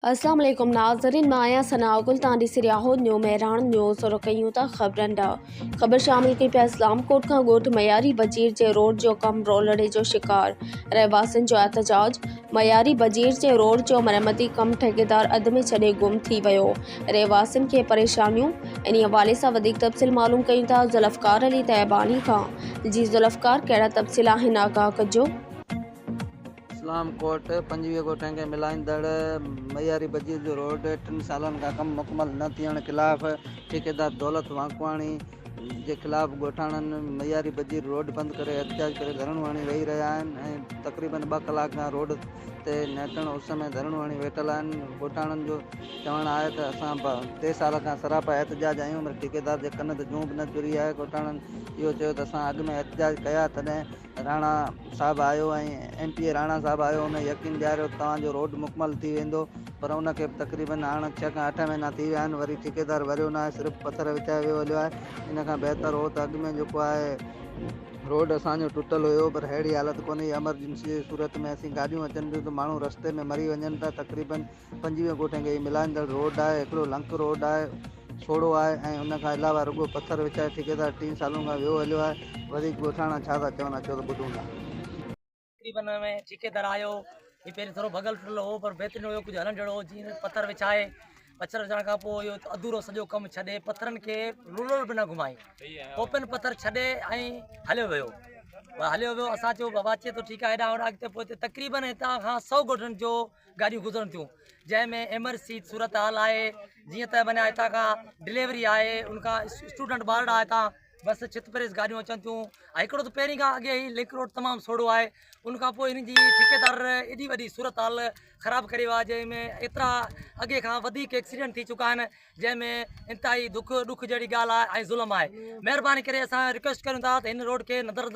अस्सलाम वालेकुम नाज़रीन, मैं आया सनागुल तांडी सिरियाहो न्यू मेहरान न्यूज़ और कयूं ता खबरन डा खबर शामिल की पे इस्लाम कोट का गोट मयारी बजीर जे रोड जो कम रोलड़े जो शिकार रहवासिन जो एहतजाज। मयारी बजीर जे रोड जो मरम्मती कम ठेकेदार अद में छड़े गुम थी वियो। रहवासिन के परेशानियों इन हवाले से वधीक तफसील मालूम कयूं ता ज़ुल्फ़कार अली तैयबानी का। जी ज़ुल्फ़कार, कहिड़ा तफसीला हिन आगाह कजो। इस्लाम कोट 25 गोटन के मिलाईंदड़ मयारी बजीर जो रोड 3 सालन का कम मुकम्मल न थियण खिलाफ़ ठेकेदार दौलत वांकवाणी जे खिलाफ़ गोठाणन मयारी बजीर रोड बंद करे एहतजाज करे धरणु हणी वेही रहिया आहिनि। तक़रीबन 2 कलाक खां रोड ते नेटण उस में धरणु हणी वेठल आहिनि। गोठाणन जो चवणु आहे त असां 3 साल खां सरापा एहतजाज आहियूं, पर ठेकेदार जे कन ते जूं बि न चुरी आहे। गोठाणन इहो चयो त असां अॻु में एहतजाज कया, तॾहिं राणा साहब आयो ऐं MP राणा साहब आयो, उन यकीन ॾियारियो तव्हांजो रोड मुकमल थी वेंदो, पर उनखे तक़रीबन हाणे 6 खां 8 महीना थी विया आहिनि। वरी ठेकेदार वरियो न आहे, सिर्फ़ु पथर विछाए वियो हलियो आहे। इन खां बहितर हो त अॻु में जेको आहे रोड असांजो टुटल हुयो, पर अहिड़ी हालत कोन्हे। एमरजेंसी जी सूरत में असीं गाॾियूं अचनि थियूं त माण्हू रस्ते में मरी वञनि था। तक़रीबन 25 गोठनि खे मिलाईंदड़ रोड आहे, हिकिड़ो लंक रोड आहे, सोड़ो आहे, ऐं उन खां अलावा रुगो पथर विछाए ठेकेदार 3 सालनि खां वियो हलियो आहे। वधीक ॻोठाणा छा था चवनि, अचो त ॿुधूं था। तकरीबन में ठेकेदार आयो, ये पहिरीं थोरो भगल फुल हो, पर बहितरीन हुयो, कुछ हलण जहिड़ो हो। जीअं पत्थर विछाए, पत्थर विछाइण खां पोइ इहो अधूरो सॼो कमु छॾे पत्थरनि खे रुलर बि न घुमाई, ओपन पत्थर छॾे ऐं हलियो वियो। असां चयो बाबा अचे तो ठीकु आहे, हेॾां होॾां अॻिते पोइ तक़रीबन हितां खां 100 गोठनि जो गाॾियूं गुज़रनि थियूं, जंहिंमें एमरजेंसी सूरत हाल आहे। जीअं त माना हितां खां डिलीवरी आहे, उनखां स्टूडेंट ॿार आहे, हितां बस छित प्रेस गाॾियूं अचनि थियूं। ऐं हिकिड़ो त पहिरीं खां अॻे ई लिंक रोड तमामु सोड़ो आहे। उनखां पोइ हिन जी ठेकेदार एॾी वॾी सूरत हाल ख़राबु करे वियो आहे, जंहिंमें एतिरा अॻे खां वधीक एक्सीडेंट थी चुका आहिनि, जंहिंमें इंतिहाई ॾुख जहिड़ी ॻाल्हि आहे ऐं ज़ुल्म आहे। महिरबानी करे असां रिक्वेस्ट कयूं था त हिन रोड खे नज़रअंदाज़